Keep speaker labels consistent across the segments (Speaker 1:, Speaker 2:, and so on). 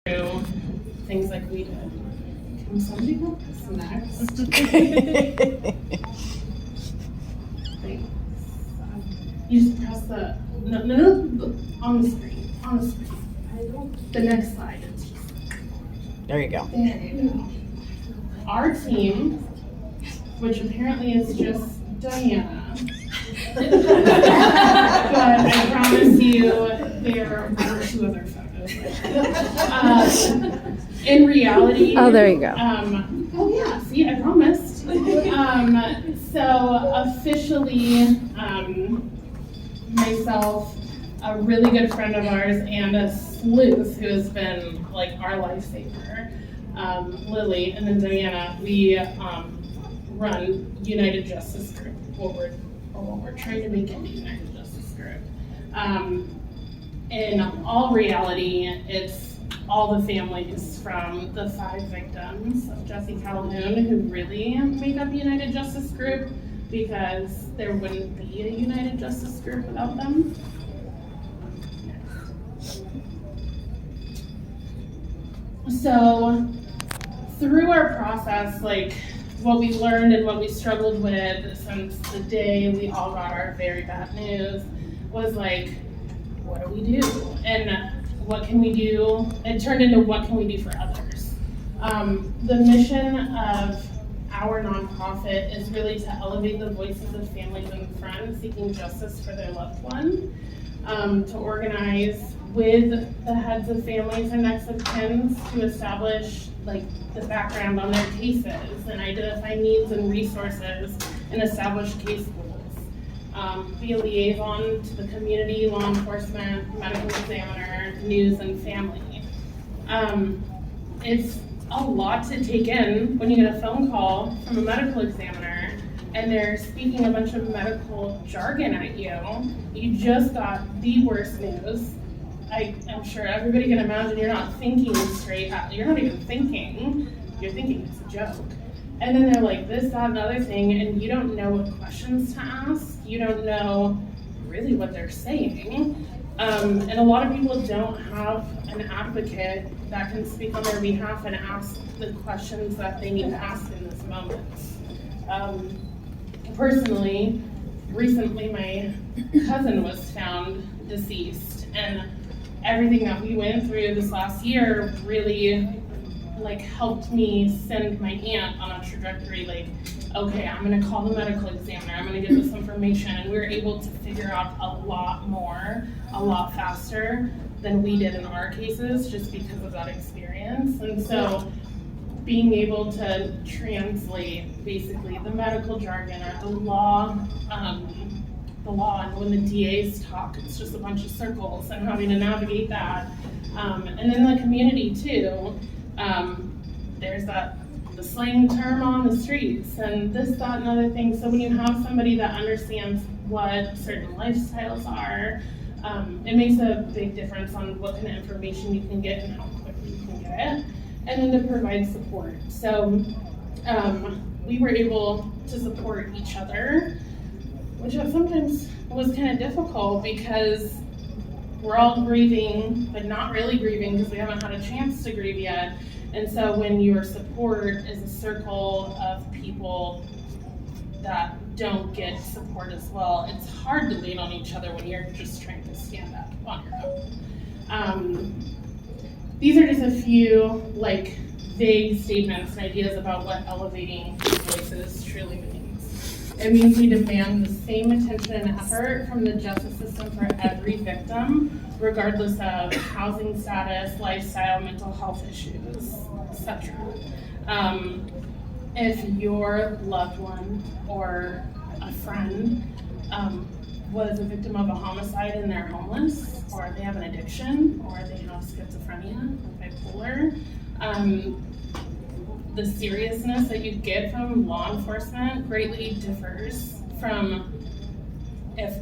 Speaker 1: through things like we did. Can somebody help us next? Thanks. You just press the no, on the screen. The next slide.
Speaker 2: There you go.
Speaker 1: There you go. Our team, which apparently is just Diana, but I promise you there were 2 other photos. In reality,
Speaker 2: Oh, there you go.
Speaker 1: Oh yeah, see, I promised. So officially, myself, a really good friend of ours, and a sleuth who has been like our lifesaver, Lily, and then Diana, we run United Justice Group, what we're trying to make it United Justice Group. In all reality, it's all the families from the 5 victims of Jesse Calhoun who really make up United Justice Group, because there wouldn't be a United Justice Group without them. So through our process, like what we learned and what we struggled with since the day we all got our very bad news was like, what do we do? And what can we do? It turned into what can we do for others? The mission of our nonprofit is really to elevate the voices of families and friends seeking justice for their loved one, to organize with the heads of families and next of kin to establish like the background on their cases and identify needs and resources and establish case goals. Be a liaison to the community, law enforcement, medical examiner, news, and family. It's a lot to take in when you get a phone call from a medical examiner and they're speaking a bunch of medical jargon at you. You just got the worst news. I'm sure everybody can imagine you're not thinking straight. You're not even thinking. You're thinking it's a joke. And then they're like this, that, and other thing, and you don't know what questions to ask. You don't know really what they're saying. And a lot of people don't have an advocate that can speak on their behalf and ask the questions that they need to ask in this moment. Personally, recently my cousin was found deceased, and everything that we went through this last year really like helped me send my aunt on a trajectory like, okay, I'm gonna call the medical examiner, I'm gonna get this information, and we were able to figure out a lot more, a lot faster than we did in our cases just because of that experience. And so being able to translate basically the medical jargon or the law, and when the DAs talk, it's just a bunch of circles and having to navigate that. And then the community too, there's the slang term on the streets and this, that, and other things. So when you have somebody that understands what certain lifestyles are, it makes a big difference on what kind of information you can get and how quickly you can get it, and then to provide support. So we were able to support each other, which sometimes was kind of difficult because we're all grieving, but not really grieving because we haven't had a chance to grieve yet. And so when your support is a circle of people that don't get support as well, it's hard to lean on each other when you're just trying to stand up on your own. These are just a few like vague statements and ideas about what elevating voices truly means. It means we demand the same attention and effort from the justice system for every victim, regardless of housing status, lifestyle, mental health issues, etc. If your loved one or a friend was a victim of a homicide and they're homeless, or they have an addiction, or they have schizophrenia or bipolar, the seriousness that you get from law enforcement greatly differs from if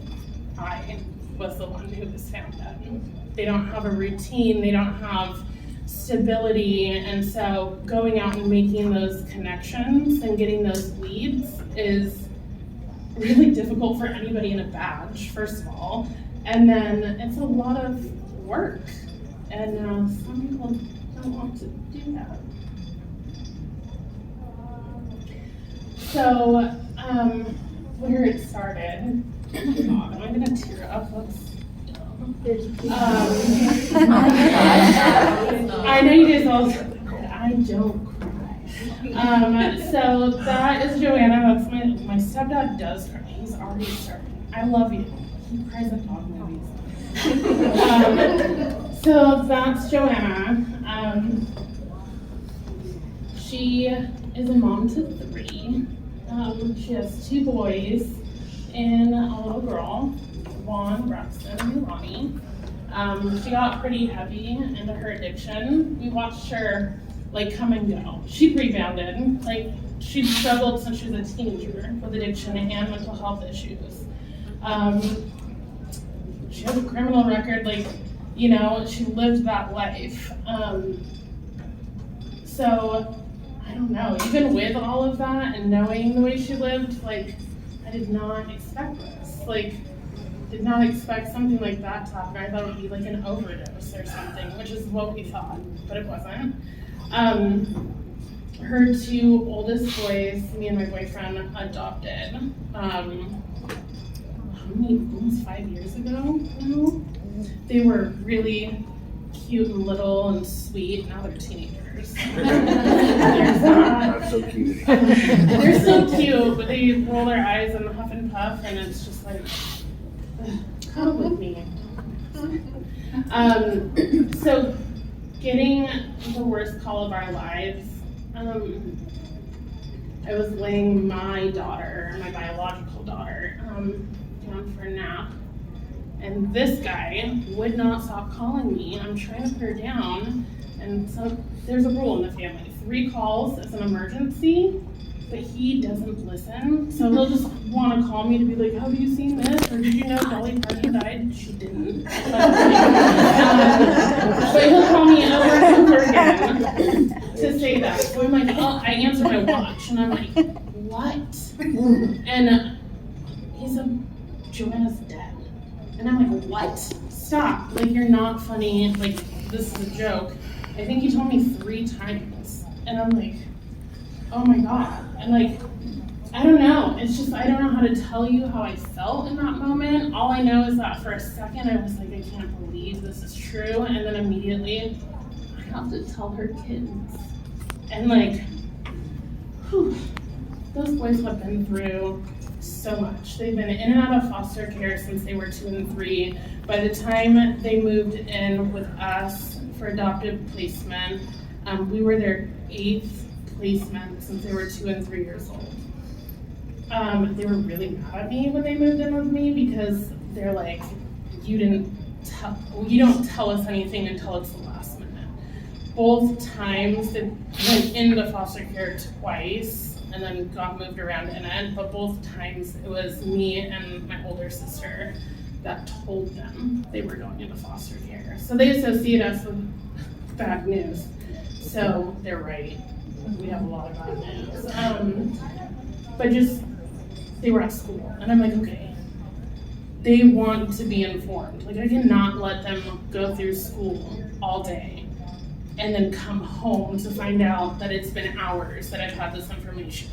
Speaker 1: I was the one who was found dead. They don't have a routine, they don't have stability, and so going out and making those connections and getting those leads is really difficult for anybody in a badge, first of all, and then it's a lot of work. And some people don't want to do that. So, where it started, oh my God, I'm gonna tear up, that's dumb. I know you guys all, I don't cry. So that is Joanna, that's my stepdad does cry, he's already starting. I love you, he cries at dog movies. So that's Joanna. She is a mom to 3. She has 2 boys and a little girl, Juan, Braxton, and Ronnie. She got pretty heavy into her addiction. We watched her come and go. She rebounded. She struggled since she was a teenager with addiction and mental health issues. She has a criminal record, she lived that life. So, I don't know, even with all of that and knowing the way she lived, I did not expect this. Did not expect something like that to happen. I thought it would be an overdose or something, which is what we thought, but it wasn't. Her 2 oldest boys, me and my boyfriend adopted. Almost 5 years ago now. They were really cute and little and sweet. Now they're teenagers.
Speaker 3: Not so cute.
Speaker 1: They're so cute, but they roll their eyes and huff and puff, and it's just come with me. So getting the worst call of our lives, I was laying my daughter, my biological daughter, down for a nap. And this guy would not stop calling me. I'm trying to put her down. And so there's a rule in the family. 3 calls is an emergency, but he doesn't listen. So he'll just want to call me to be like, have you seen this? Or did you know Dolly Parton died? She didn't. But he'll call me over and over again to say that. So I'm like, oh, I answer my watch. And I'm like, what? And he said, Joanna's dead. And I'm like, what? Stop. You're not funny. This is a joke. I think he told me 3 times. And I'm like, oh my God. And I don't know. It's just, I don't know how to tell you how I felt in that moment. All I know is that for a second, I was like, I can't believe this is true. And then immediately, I have to tell her kids. And whew, those boys have been through so much. They've been in and out of foster care since they were 2 and 3. By the time they moved in with us for adoptive placement, we were their 8th placement since they were 2 and 3 years old. They were really mad at me when they moved in with me because they're like, you don't tell us anything until it's the last minute. Both times they went into foster care twice and then got moved around in it, but both times it was me and my older sister that told them they were going into foster care. So they associate us with bad news. So they're right. We have a lot of bad news. But they were at school, and I'm like, okay, they want to be informed. I cannot let them go through school all day and then come home to find out that it's been hours that I've had this information.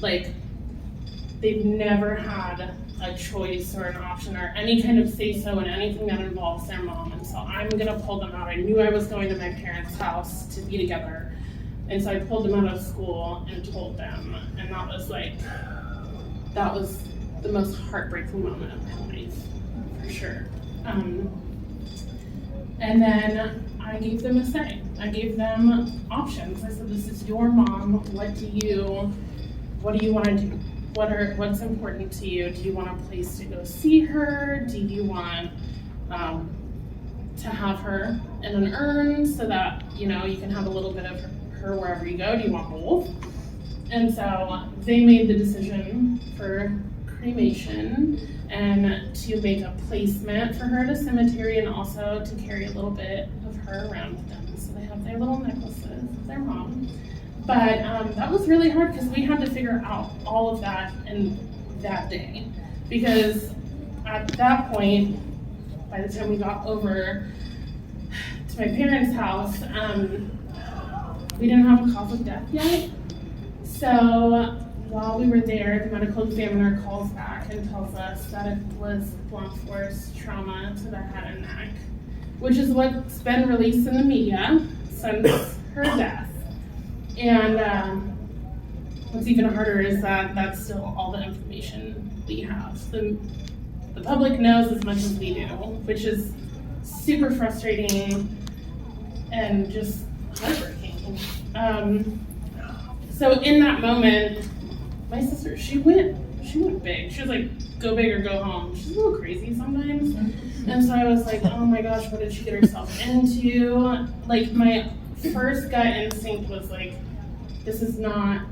Speaker 1: They've never had a choice or an option or any kind of say-so in anything that involves their mom. And so I'm gonna pull them out. I knew I was going to my parents' house to be together. And so I pulled them out of school and told them. And that was the most heartbreaking moment of my life, for sure. And then I gave them a say. I gave them options. I said, this is your mom. What do you want to do? What's important to you? Do you want a place to go see her? Do you want to have her in an urn so that you can have a little bit of her wherever you go? Do you want both? And so they made the decision for cremation and to make a placement for her at a cemetery and also to carry a little bit of her around with them. So they have their little necklaces of their mom. But that was really hard because we had to figure out all of that in that day. Because at that point, by the time we got over to my parents' house, We didn't have a cause of death yet. So while we were there, the medical examiner calls back and tells us that it was blunt force trauma to the head and neck, which is what's been released in the media since her death. And what's even harder is that that's still all the information we have. The public knows as much as we do, which is super frustrating and just heartbreaking. So in that moment, my sister, she went big. She was like, go big or go home. She's a little crazy sometimes. And so I was like, oh my gosh, what did she get herself into? Like, my first gut instinct was like, this is not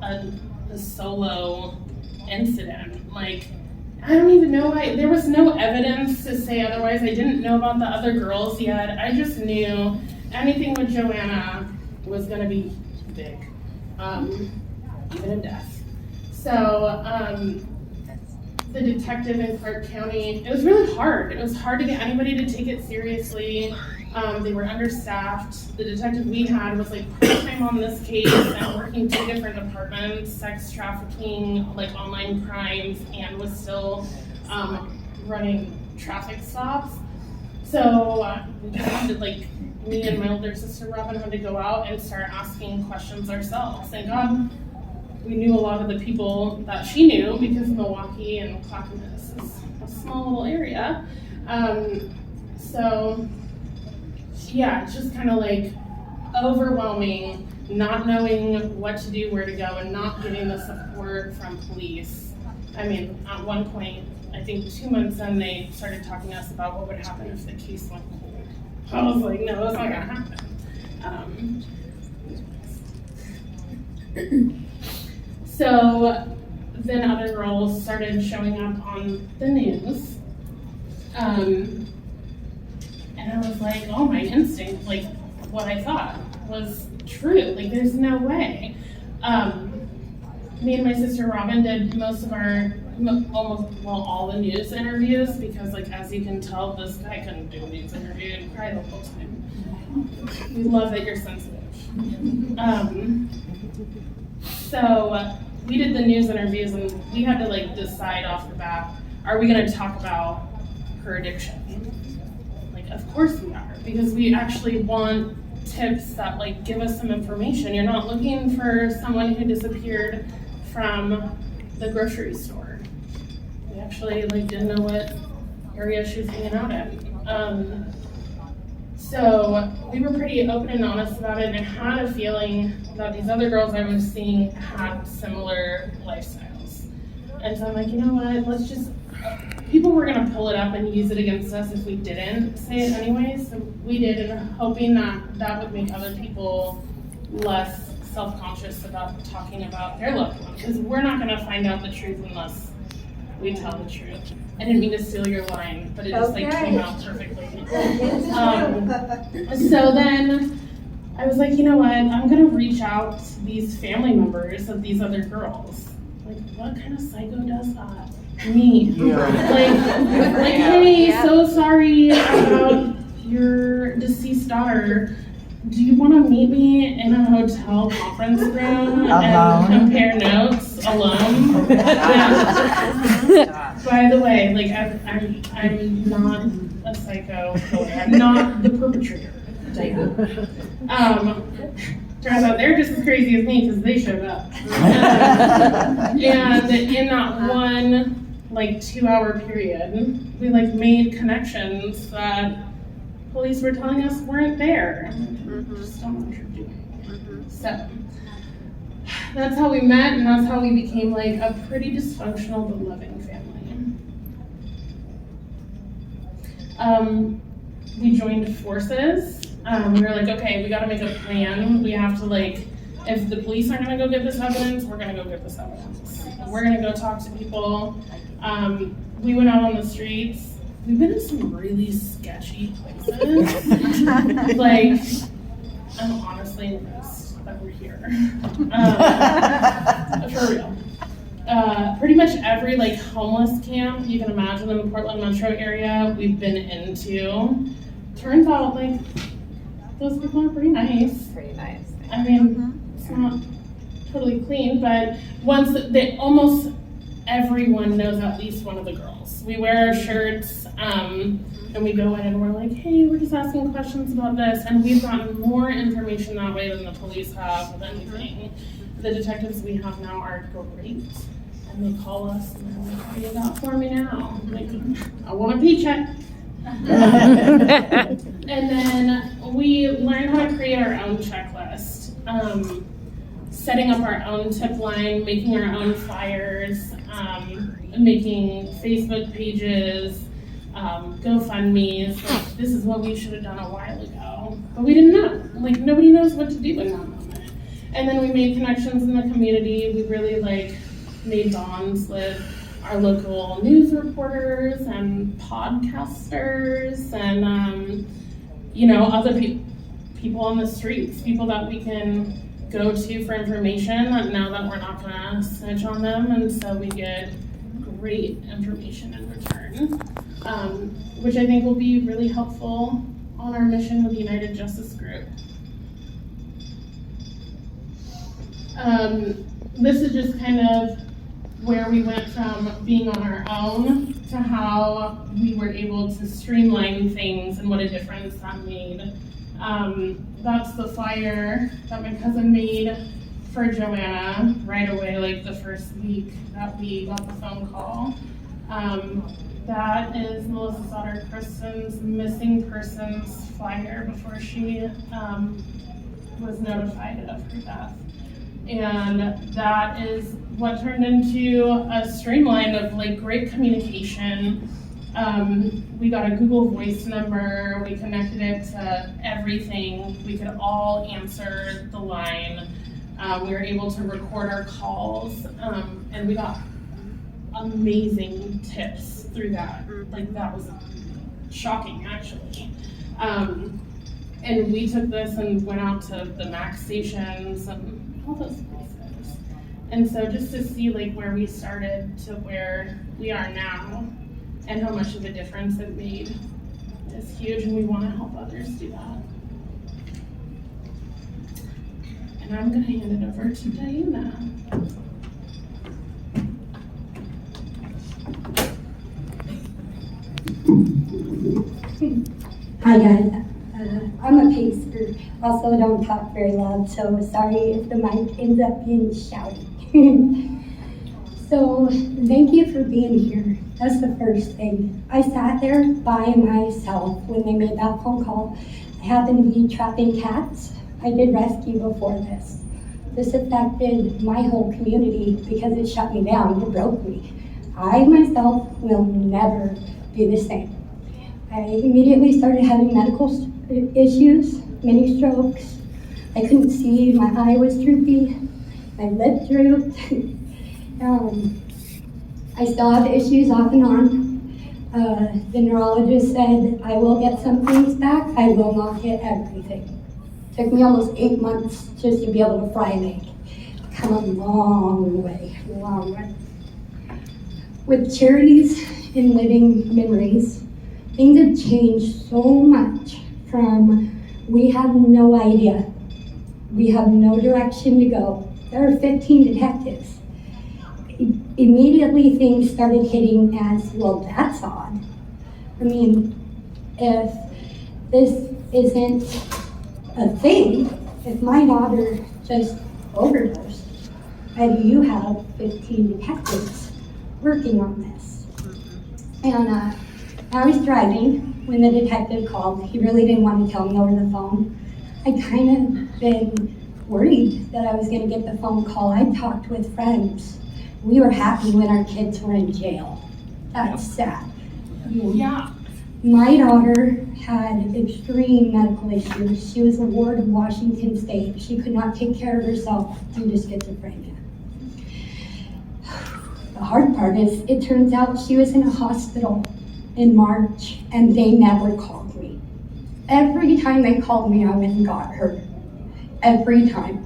Speaker 1: a solo incident. Like, I don't even know why. There was no evidence to say otherwise. I didn't know about the other girls yet. I just knew anything with Joanna was going to be big, even a death. So the detective in Clark County, it was really hard. It was hard to get anybody to take it seriously. They were understaffed. The detective we had was like part-time on this case and working 2 different departments, sex trafficking, like online crimes, and was still running traffic stops. So we just had to, like, me and my older sister Robin had to go out and start asking questions ourselves. Thank God we knew a lot of the people that she knew, because Milwaukee and Clackamas is a small little area. So yeah, it's just kind of like overwhelming, not knowing what to do, where to go, and not getting the support from police. I mean, at one point, I think 2 months in, they started talking to us about what would happen if the case went cold. I was like, no, that's not gonna happen. So then other girls started showing up on the news. And I was like, oh, my instinct, like what I thought was true. Like, there's no way. Me and my sister Robin did most of our, all the news interviews, because, like, as you can tell, this guy couldn't do a news interview and cry the whole time. We love that you're sensitive. So we did the news interviews, and we had to, like, decide off the bat, are we gonna talk about her addiction? Like, of course we are, because we actually want tips that, like, give us some information. You're not looking for someone who disappeared from the grocery store. We actually, like, didn't know what area she was hanging out in. So we were pretty open and honest about it, and I had a feeling that these other girls I was seeing had similar lifestyles. And so I'm like, you know what, let's just, people were gonna pull it up and use it against us if we didn't say it anyways. So we did, and hoping that that would make other people less self-conscious about talking about their loved one, because we're not gonna find out the truth unless we tell the truth. I didn't mean to steal your line, but it just like came out perfectly. So then I was like, you know what, I'm gonna reach out to these family members of these other girls. Like, what kind of psycho does that? Me. Yeah. Like, hey, so sorry about your deceased daughter. Do you want to meet me in a hotel conference room and compare notes alone? By the way, like, I'm not a psycho killer. I'm not the perpetrator. Turns out they're just as crazy as me because they showed up. And in that one, like, 2-hour period, we, like, made connections that police were telling us weren't there. Just don't know what you're doing. So that's how we met, and that's how we became, like, a pretty dysfunctional but loving family. We joined forces. We were like, okay, we gotta make a plan. We have to, like, if the police aren't gonna go get this evidence, we're gonna go get this evidence. We're gonna go talk to people. We went out on the streets. We've been in some really sketchy places. Like, I'm honestly impressed that we're here. For real. Pretty much every, like, homeless camp you can imagine in the Portland metro area we've been into. Turns out, like, those people are pretty nice.
Speaker 2: Pretty nice.
Speaker 1: I mean, it's not totally clean, but almost everyone knows at least one of the girls. We wear our shirts, and we go in and we're like, hey, we're just asking questions about this, and we've gotten more information that way than the police have with anything. The detectives we have now are great, and they call us and they're like, what do you got for me now? I'm like, I want a paycheck. And then we learned how to create our own checklist, setting up our own tip line, making our own flyers, making Facebook pages, GoFundMes. Like, this is what we should have done a while ago, but we didn't know. Like, nobody knows what to do in that moment. And then we made connections in the community. We really made bonds with our local news reporters and podcasters and other people on the streets, people that we can go to for information now that we're not gonna snitch on them, and so we get great information in return, which I think will be really helpful on our mission with the United Justice Group. This is just kind of where we went from being on our own to how we were able to streamline things and what a difference that made. That's the flyer that my cousin made for Joanna right away, the first week that we got the phone call. That is Melissa's daughter Kristen's missing persons flyer before she was notified of her death. And that is what turned into a streamline of great communication. We got a Google Voice number, we connected it to everything. We could all answer the line. We were able to record our calls, and we got amazing tips through that. That was shocking, actually. And we took this and went out to the MAX stations and all those places. And so just to see where we started to where we are now and how much of a difference it made is huge, and we want to help others do that. And I'm going to hand it over to Diana.
Speaker 3: Hi guys, I'm a pacer. Also don't talk very loud, so sorry if the mic ends up being shouty. So thank you for being here. That's the first thing. I sat there by myself when they made that phone call. I happened to be trapping cats. I did rescue before this. This affected my whole community because it shut me down, it broke me. I myself will never be the same. I immediately started having medical issues, many strokes. I couldn't see, my eye was droopy, my lip drooped. I still have issues off and on. The neurologist said, I will get some things back, I will not get everything. Took me almost 8 months just to be able to fry an egg. Come a long way, long way. With charities and living memories, things have changed so much from we have no idea, we have no direction to go. There are 15 detectives. Immediately things started hitting as, well, that's odd. I mean, if this isn't a thing, if my daughter just overdosed, and you have 15 detectives working on this. And I was driving when the detective called. He really didn't want to tell me over the phone. I kind of been worried that I was going to get the phone call. I talked with friends. We were happy when our kids were in jail. That's sad.
Speaker 1: Yeah.
Speaker 3: My daughter had extreme medical issues. She was a ward of Washington State. She could not take care of herself due to schizophrenia. The hard part is, it turns out she was in a hospital in March and they never called me. Every time they called me, I went and got her. Every time.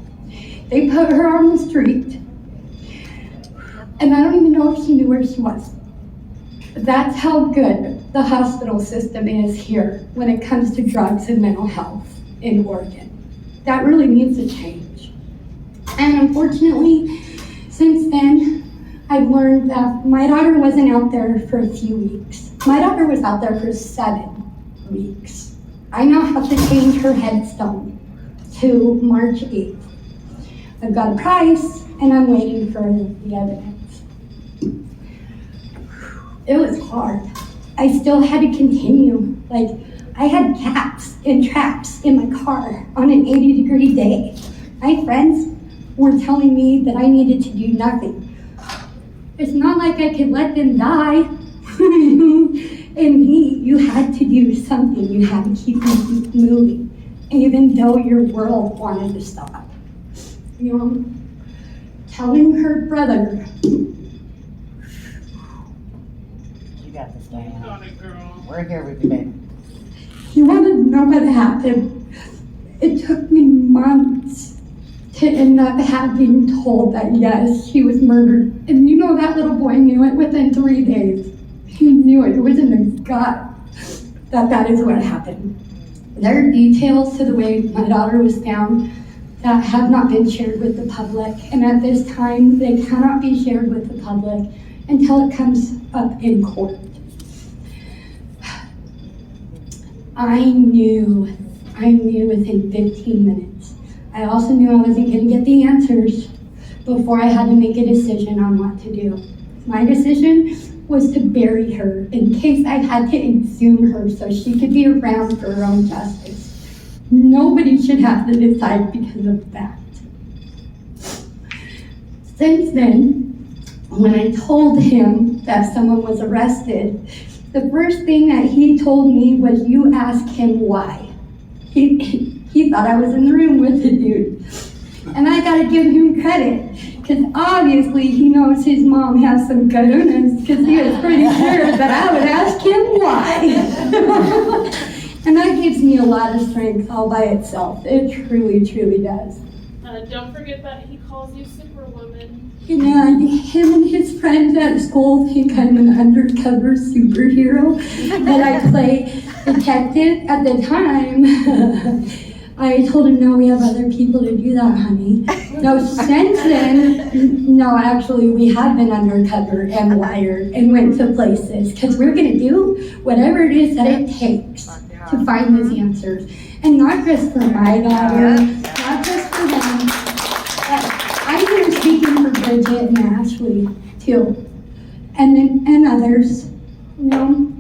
Speaker 3: They put her on the street. And I don't even know if she knew where she was. That's how good the hospital system is here when it comes to drugs and mental health. in Oregon. That really needs to change. And unfortunately, since then, I've learned that my daughter wasn't out there for a few weeks. My daughter was out there for 7 weeks. I now have to change her headstone to March 8th. I've got a price, and I'm waiting for the evidence. It was hard. I still had to continue. Like, I had cats and traps in my car on an 80-degree day. My friends were telling me that I needed to do nothing. It's not like I could let them die. And you had to do something. You had to keep moving, even though your world wanted to stop. You know, telling her brother.
Speaker 2: You got this, Diana.
Speaker 1: Got it, girl.
Speaker 2: We're here with you, baby.
Speaker 3: You want to know what happened? It took me months to end up having told that yes, she was murdered. And you know that little boy knew it within 3 days. He knew it. It was in his gut that is what happened. There are details to the way my daughter was found that have not been shared with the public. And at this time, they cannot be shared with the public until it comes up in court. I knew within 15 minutes. I also knew I wasn't going to get the answers before I had to make a decision on what to do. My decision was to bury her in case I had to exhume her so she could be around for her own justice. Nobody should have to decide because of that. Since then, when I told him that someone was arrested, the first thing that he told me was, you ask him why. He thought I was in the room with the dude. And I gotta give him credit, because obviously he knows his mom has some kahunas, because he was pretty sure that I would ask him why. And that gives me a lot of strength all by itself. It truly, truly does.
Speaker 1: Don't forget that he calls you Superwoman.
Speaker 3: And him and his friends at school think I'm an undercover superhero, that I play detective. At the time, I told him, no, we have other people to do that, honey. No, since then, no, actually, we have been undercover and wired and went to places, because we're going to do whatever it is that it takes to find those answers. And not just for my daughter, not just for them, but I'm here speaking for Bridget and Ashley, too, and others, you know.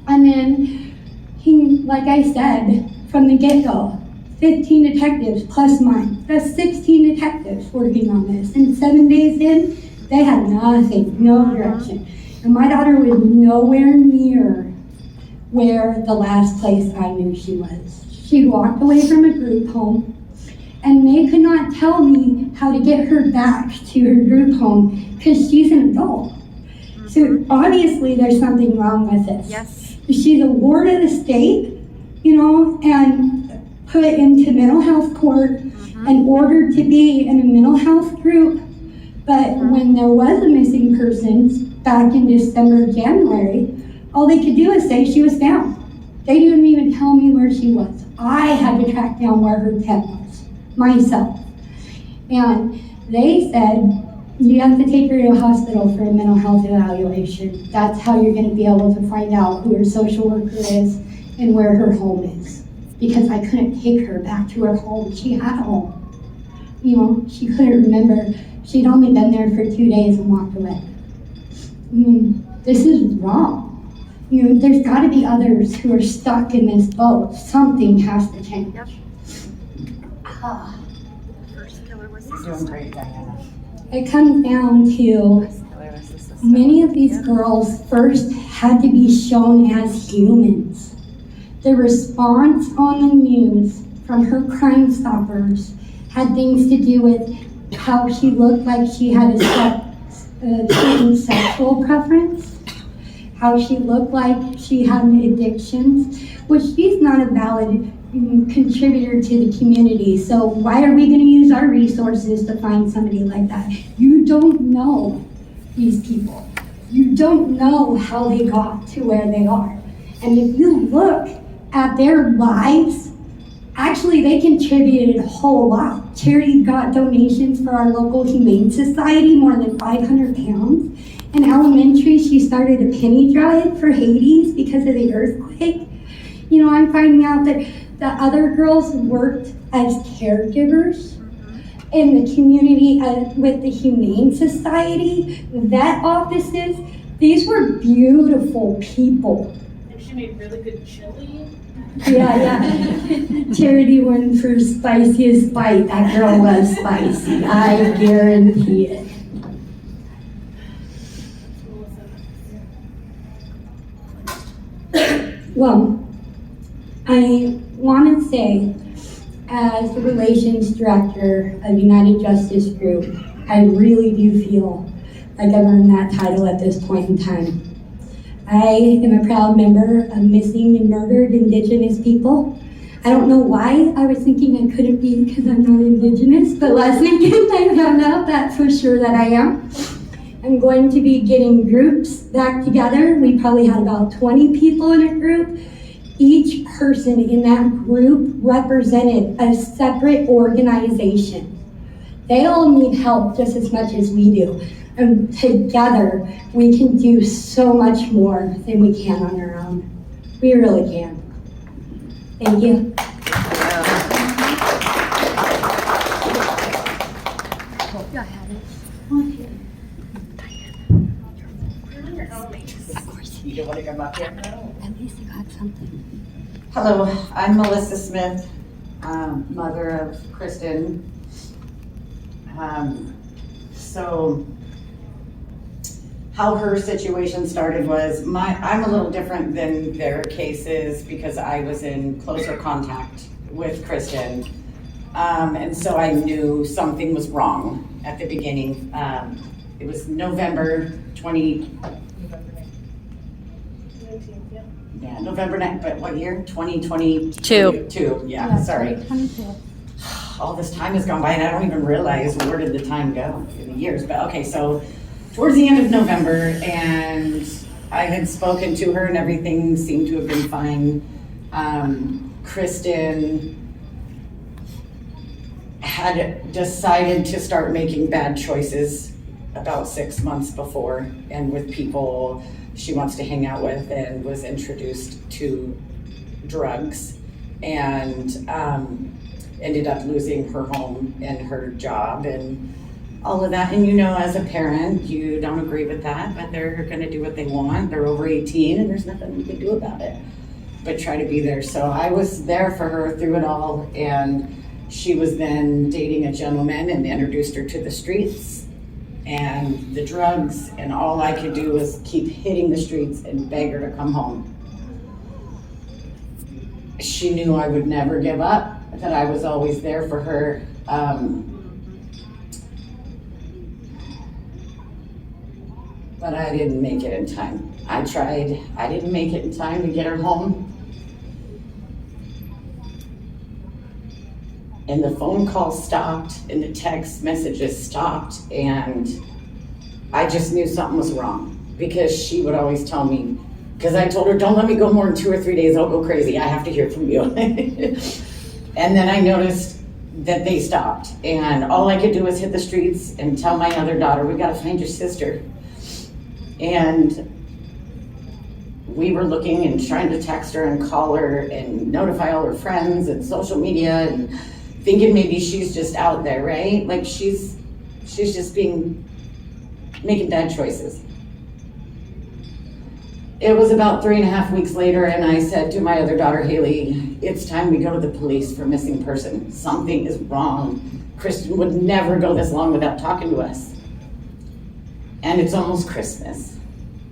Speaker 3: And then he, like I said, from the get-go, 15 detectives plus mine. That's 16 detectives working on this. And 7 days in, they had nothing, no direction. And my daughter was nowhere near where the last place I knew she was. She walked away from a group home, and they could not tell me how to get her back to her group home because she's an adult. So obviously there's something wrong with this.
Speaker 4: Yes.
Speaker 3: She's a ward of the state, you know, and put into mental health court and ordered to be in a mental health group. But when there was a missing persons back in December, January, all they could do is say she was found. They didn't even tell me where she was. I had to track down where her tent was, myself. And they said, you have to take her to a hospital for a mental health evaluation. That's how you're going to be able to find out who her social worker is and where her home is. Because I couldn't take her back to her home. She had a home. You know, she couldn't remember. She'd only been there for 2 days and walked away. This is wrong. You know, there's got to be others who are stuck in this boat. Something has to change.
Speaker 4: Yep. First killer was
Speaker 2: You're doing great, Diana.
Speaker 3: It comes down to
Speaker 4: killer was the sister.
Speaker 3: many of these girls first had to be shown as humans. The response on the news from her Crime Stoppers had things to do with how she looked like she had a certain sexual preference, how she looked like she had addictions, which she's not a valid contributor to the community. So why are we going to use our resources to find somebody like that? You don't know these people. You don't know how they got to where they are. And if you look at their lives Actually, they contributed a whole lot. Charity got donations for our local Humane Society, more than 500 pounds. In elementary, she started a penny drive for Hades because of the earthquake. You know, I'm finding out that the other girls worked as caregivers in the community with the Humane Society, vet offices. These were beautiful people.
Speaker 1: And she made really good chili.
Speaker 3: Yeah. Charity won for spiciest bite. That girl was spicy. I guarantee it. Well, I want to say, as the Relations Director of United Justice Group, I really do feel like I've earned that title at this point in time. I am a proud member of Missing and Murdered Indigenous People. I don't know why I was thinking I couldn't be because I'm not Indigenous, but last weekend I found out that for sure that I am. I'm going to be getting groups back together. We probably had about 20 people in a group. Each person in that group represented a separate organization. They all need help just as much as we do. And together, we can do so much more than we can on our own. We really can. Thank you.
Speaker 2: You don't want to come up here?
Speaker 3: At least I got something.
Speaker 5: Hello, I'm Melissa Smith, mother of Kristen. So how her situation started was I'm a little different than their cases because I was in closer contact with Kristen. And so I knew something was wrong at the beginning. It was November 9th, but what year? 2022. Yeah, sorry. All this time has gone by and I don't even realize where did the time go in the years. But okay, so towards the end of November, and I had spoken to her and everything seemed to have been fine. Kristen had decided to start making bad choices about 6 months before, and with people she wants to hang out with, and was introduced to drugs, and ended up losing her home and her job and all of that. And you know, as a parent, you don't agree with that, but they're gonna do what they want. They're over 18 and there's nothing you can do about it, but try to be there. So I was there for her through it all, and she was then dating a gentleman and introduced her to the streets and the drugs, and all I could do was keep hitting the streets and beg her to come home. She knew I would never give up, that I was always there for her. But I didn't make it in time. I tried, I didn't make it in time to get her home. And the phone calls stopped and the text messages stopped, and I just knew something was wrong, because she would always tell me, because I told her, don't let me go more than 2 or 3 days, I'll go crazy, I have to hear from you. And then I noticed that they stopped, and all I could do was hit the streets and tell my other daughter, we gotta find your sister. And we were looking and trying to text her and call her and notify all her friends and social media, and thinking maybe she's just out there, right? Like she's just making bad choices. It was about 3.5 weeks later, and I said to my other daughter, Haley, it's time we go to the police for missing person. Something is wrong. Kristen would never go this long without talking to us. And it's almost Christmas.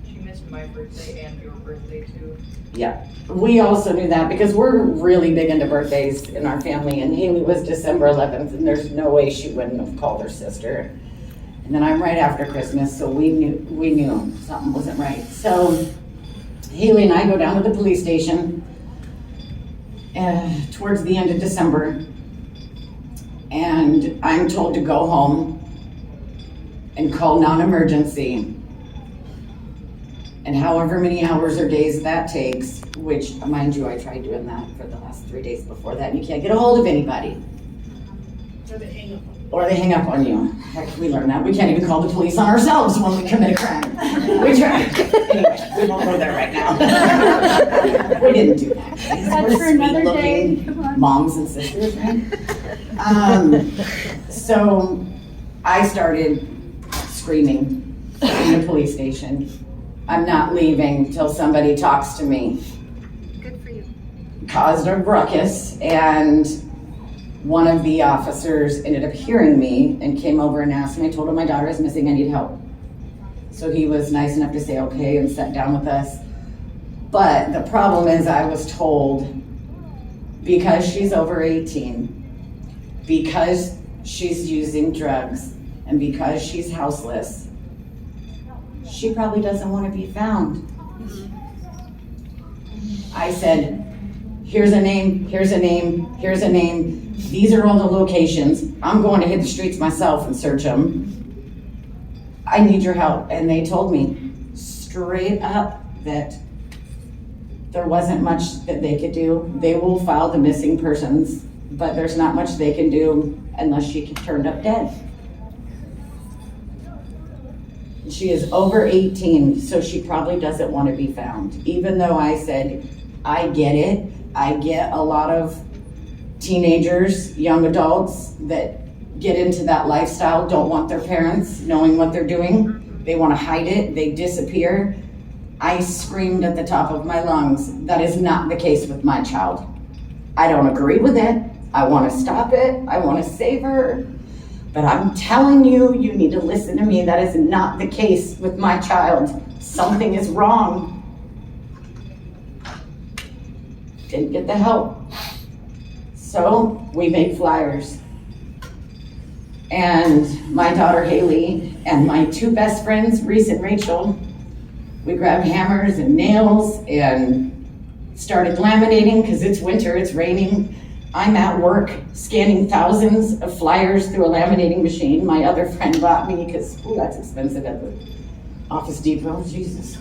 Speaker 6: She missed my birthday and your birthday too.
Speaker 5: Yeah, we also knew that because we're really big into birthdays in our family, and Haley was December 11th, and there's no way she wouldn't have called her sister. And then I'm right after Christmas, so we knew something wasn't right. So Haley and I go down to the police station towards the end of December, and I'm told to go home and call non-emergency. And however many hours or days that takes, which, mind you, I tried doing that for the last 3 days before that, and you can't get a hold of anybody.
Speaker 1: Or they hang up.
Speaker 5: Or they hang up on you. Heck, we learned that. We can't even call the police on ourselves when we commit a crime. We try. Anyway, we won't go there right now. We didn't do that.
Speaker 3: That's for another day.
Speaker 5: Sweet-looking
Speaker 3: Come on.
Speaker 5: moms and sisters, right? So I started screaming in the police station. I'm not leaving till somebody talks to me.
Speaker 4: Good for you.
Speaker 5: Caused a ruckus, and one of the officers ended up hearing me and came over and asked me. I told him my daughter is missing, I need help. So he was nice enough to say okay and sat down with us. But the problem is I was told, because she's over 18, because she's using drugs, and because she's houseless, she probably doesn't want to be found. I said, here's a name, here's a name, here's a name. These are all the locations. I'm going to hit the streets myself and search them. I need your help. And they told me straight up that there wasn't much that they could do. They will file the missing persons, but there's not much they can do unless she turned up dead. She is over 18, so she probably doesn't want to be found. Even though I said, I get it. I get a lot of teenagers, young adults that get into that lifestyle, don't want their parents knowing what they're doing. They want to hide it, they disappear. I screamed at the top of my lungs, that is not the case with my child. I don't agree with it. I want to stop it. I want to save her. But I'm telling you, you need to listen to me. That is not the case with my child. Something is wrong. Didn't get the help. So we made flyers. And my daughter Haley and my two best friends, Reese and Rachel, we grabbed hammers and nails and started laminating because it's winter, it's raining. I'm at work scanning thousands of flyers through a laminating machine. My other friend bought me because, that's expensive at the Office Depot, Jesus.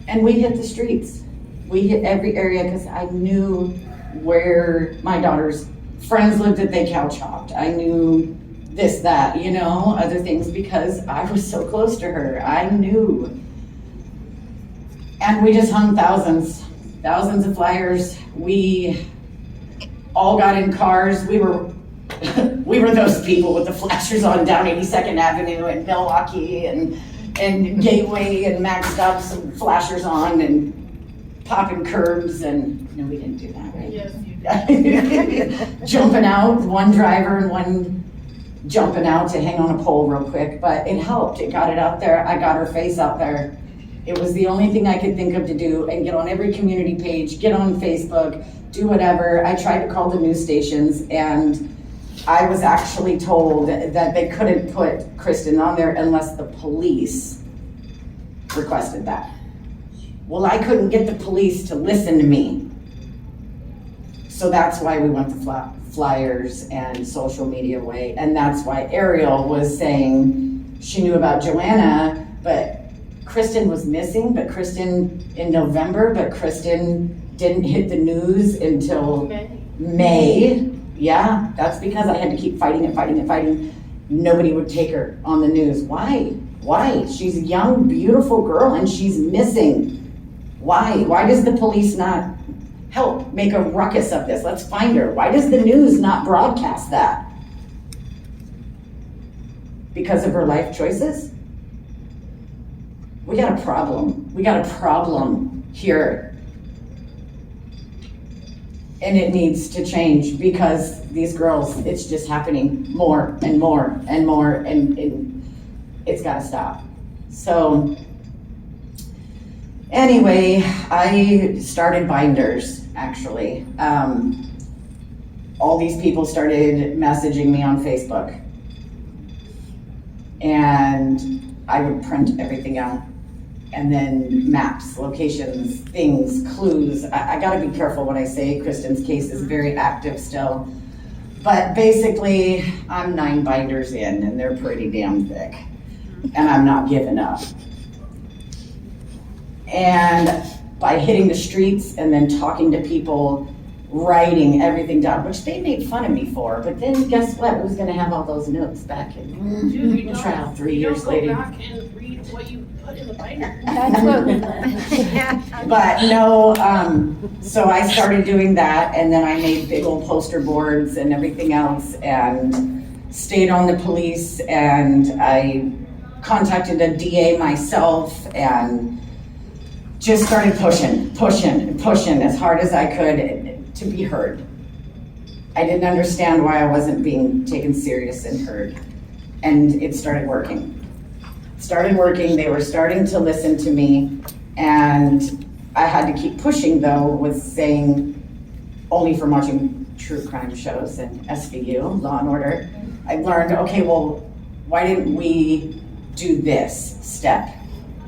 Speaker 5: And we hit the streets. We hit every area because I knew where my daughter's friends lived that they couch hopped. I knew this, that, other things because I was so close to her. I knew. And we just hung thousands of flyers. We all got in cars. We were those people with the flashers on down 82nd Avenue and Milwaukee and Gateway and maxed up some flashers on and popping curbs and, no, we didn't do that, right?
Speaker 1: Yes, you did.
Speaker 5: Jumping out, one driver and one jumping out to hang on a pole real quick, but it helped. It got it out there. I got her face out there. It was the only thing I could think of to do, and get on every community page, get on Facebook, do whatever. I tried to call the news stations, and I was actually told that they couldn't put Kristen on there unless the police requested that. Well, I couldn't get the police to listen to me. So that's why we went the flyers and social media way, and that's why Ariel was saying she knew about Joanna, but Kristen was missing, but Kristen in November, but Kristen didn't hit the news until May. Yeah, that's because I had to keep fighting. Nobody would take her on the news. Why? She's a young, beautiful girl and she's missing. Why? Why does the police not help make a ruckus of this? Let's find her. Why does the news not broadcast that? Because of her life choices? We got a problem. We got a problem here. And it needs to change because these girls, it's just happening more and more and more, and it's got to stop. So anyway, I started binders, actually. All these people started messaging me on Facebook. And I would print everything out. And then maps, locations, things, clues. I gotta be careful when I say Kristen's case is very active still. But basically, I'm 9 binders in and they're pretty damn thick. and I'm not giving up. And by hitting the streets and then talking to people, writing everything down, which they made fun of me for, but then guess what? Who's gonna have all those notes back in
Speaker 1: Dude, you
Speaker 5: the trial 3 years
Speaker 1: go
Speaker 5: later?
Speaker 1: back and read what you put in the binder.
Speaker 3: That's what we
Speaker 5: But no, so I started doing that, and then I made big old poster boards and everything else, and stayed on the police, and I contacted a DA myself, and just started pushing as hard as I could to be heard. I didn't understand why I wasn't being taken serious and heard, and it started working. They were starting to listen to me, and I had to keep pushing though with saying, only from watching true crime shows and SVU, Law and Order, I learned, okay, well, why didn't we do this step?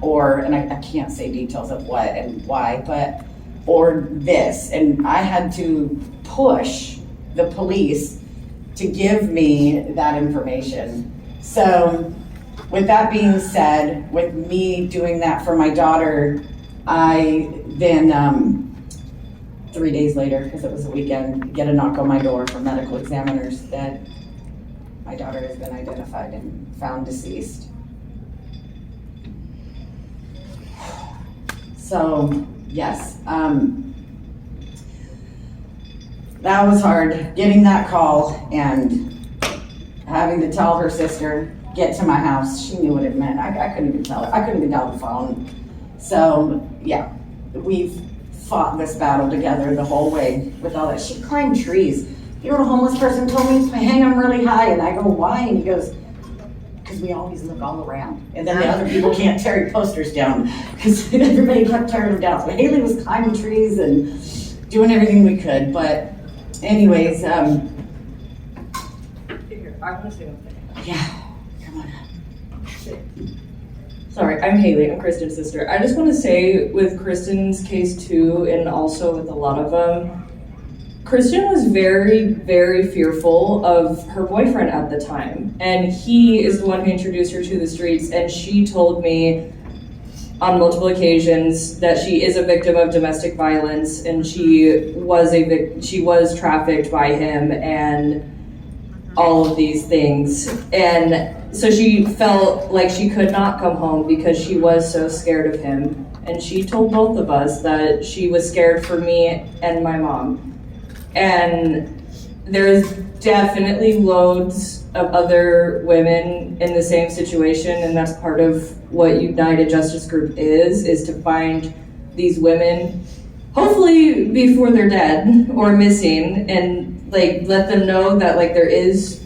Speaker 5: Or, and I can't say details of what and why, but, or this. And I had to push the police to give me that information. So with that being said, with me doing that for my daughter, I then, 3 days later, because it was a weekend, get a knock on my door from medical examiners that my daughter has been identified and found deceased. So, yes, that was hard, getting that call and having to tell her sister, get to my house. She knew what it meant. I couldn't even tell her. I couldn't even dial the phone. So, yeah, we've fought this battle together the whole way with all that. She climbed trees. You know what a homeless person told me? I hang them really high. And I go, why? And he goes, because we always look all around. And then the other people can't tear your posters down because everybody kept tearing them down. So Haley was climbing trees and doing everything we could. But anyways,
Speaker 6: Here, I want to say one thing.
Speaker 5: yeah, come on.
Speaker 7: Sorry, I'm Haley, I'm Kristen's sister. I just want to say with Kristen's case too, and also with a lot of them, Kristen was very, very fearful of her boyfriend at the time. And he is the one who introduced her to the streets, and she told me on multiple occasions that she is a victim of domestic violence, and she was trafficked by him and all of these things. And so she felt like she could not come home because she was so scared of him. And she told both of us that she was scared for me and my mom. And there's definitely loads of other women in the same situation, and that's part of what United Justice Group is to find these women, hopefully before they're dead or missing, and like let them know that like there is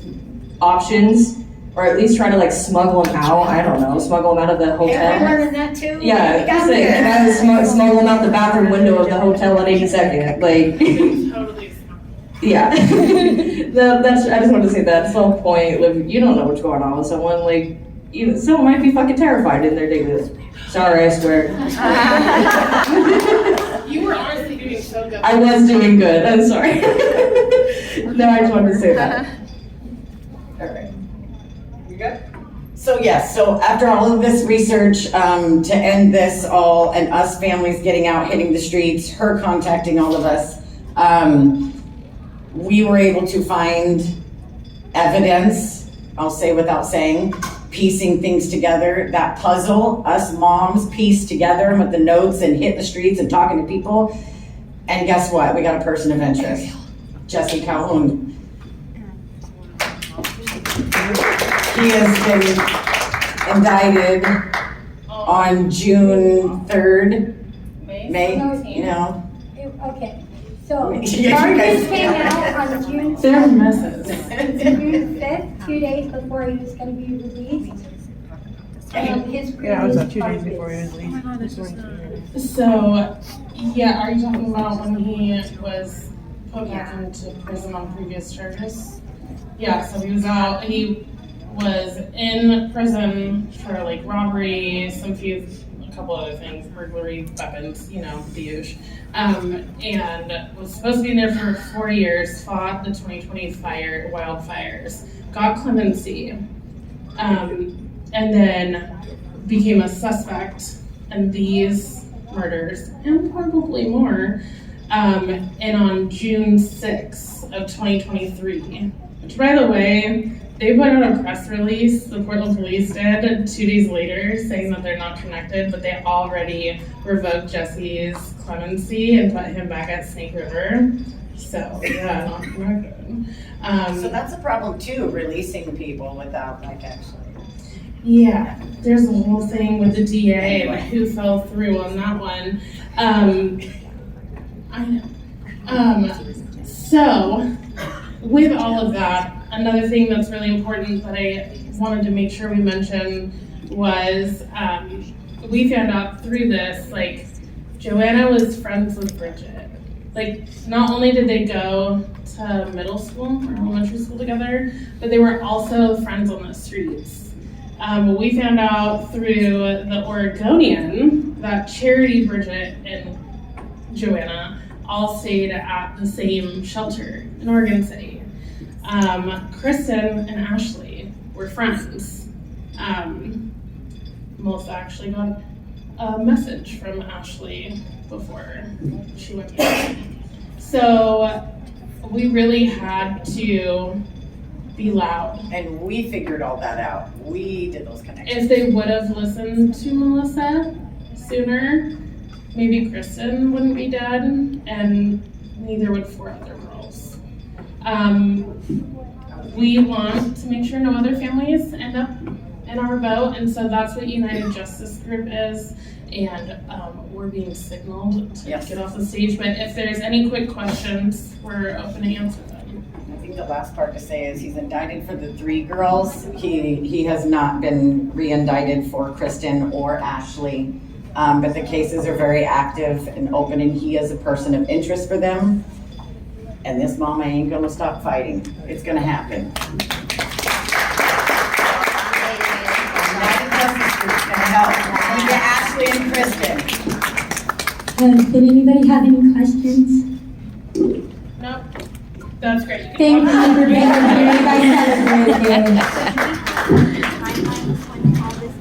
Speaker 7: options, or at least try to like smuggle them out. I don't know, smuggle them out of the hotel.
Speaker 2: I'm learning that too.
Speaker 7: Yeah, smuggle them out the bathroom window of the hotel at 82nd. Like,
Speaker 1: Totally.
Speaker 7: yeah. I just wanted to say that. At some point, like, you don't know what's going on with someone. Like, someone might be fucking terrified in their daily life. Sorry, I swear.
Speaker 1: You were honestly doing so good.
Speaker 7: I was doing good. I'm sorry. No, I just wanted to say that.
Speaker 5: All right.
Speaker 6: You good?
Speaker 5: So yes, so after all of this research, to end this all and us families getting out, hitting the streets, her contacting all of us, we were able to find evidence, I'll say without saying, piecing things together, that puzzle, us moms pieced together with the notes and hit the streets and talking to people. And guess what? We got a person of interest, Jesse Calhoun. He has been indicted on June 3rd, May, no.
Speaker 3: Okay, so
Speaker 5: You
Speaker 3: charges
Speaker 5: guys-
Speaker 3: came out on June
Speaker 1: They're messes.
Speaker 3: June 5th, 2 days before he was gonna be released. His
Speaker 8: Yeah, it was
Speaker 3: previous
Speaker 8: 2 days before he
Speaker 3: charges.
Speaker 8: was released.
Speaker 1: So, yeah, are you talking about when he was put back into prison on previous charges? Yeah, so he was out, he was in prison for like robbery, a couple other things, burglary, weapons, the usual. And was supposed to be in there for 4 years, fought the 2020 wildfires, got clemency. and then became a suspect in these murders and probably more. And on June 6th of 2023, which by the way, they put out a press release, the Portland police did, 2 days later, saying that they're not connected, but they already revoked Jesse's clemency and put him back at Snake River. So, yeah, not connected.
Speaker 2: So that's a problem too, releasing people without like actually.
Speaker 1: Yeah, there's a whole thing with the DA and who fell through on that one. I know. So, with all of that, another thing that's really important that I wanted to make sure we mentioned was we found out through this, like, Joanna was friends with Bridget. Like, not only did they go to middle school or elementary school together, but they were also friends on the streets. We found out through the Oregonian that Charity, Bridget, and Joanna all stayed at the same shelter in Oregon City. Kristen and Ashley were friends. Melissa actually got a message from Ashley before she went there. So we really had to be loud.
Speaker 2: And we figured all that out. We did those connections.
Speaker 1: If they would have listened to Melissa sooner, maybe Kristen wouldn't be dead, and neither would 4 other girls. We want to make sure no other families end up in our boat, and so that's what United Justice Group is, and we're being signaled to
Speaker 2: Yes.
Speaker 1: get off the stage, but if there's any quick questions, we're open to answer them.
Speaker 2: I think the last part to say is he's indicted for the 3 girls.
Speaker 5: He has not been re-indicted for Kristen or Ashley, but the cases are very active and open, and he is a person of interest for them. And this mama ain't gonna stop fighting. It's gonna happen.
Speaker 2: United Justice Group's gonna help. Thank you, Ashley and Kristen.
Speaker 3: Did anybody have any questions?
Speaker 1: Nope, that's great.
Speaker 3: Thank you for being here. You guys had a great day.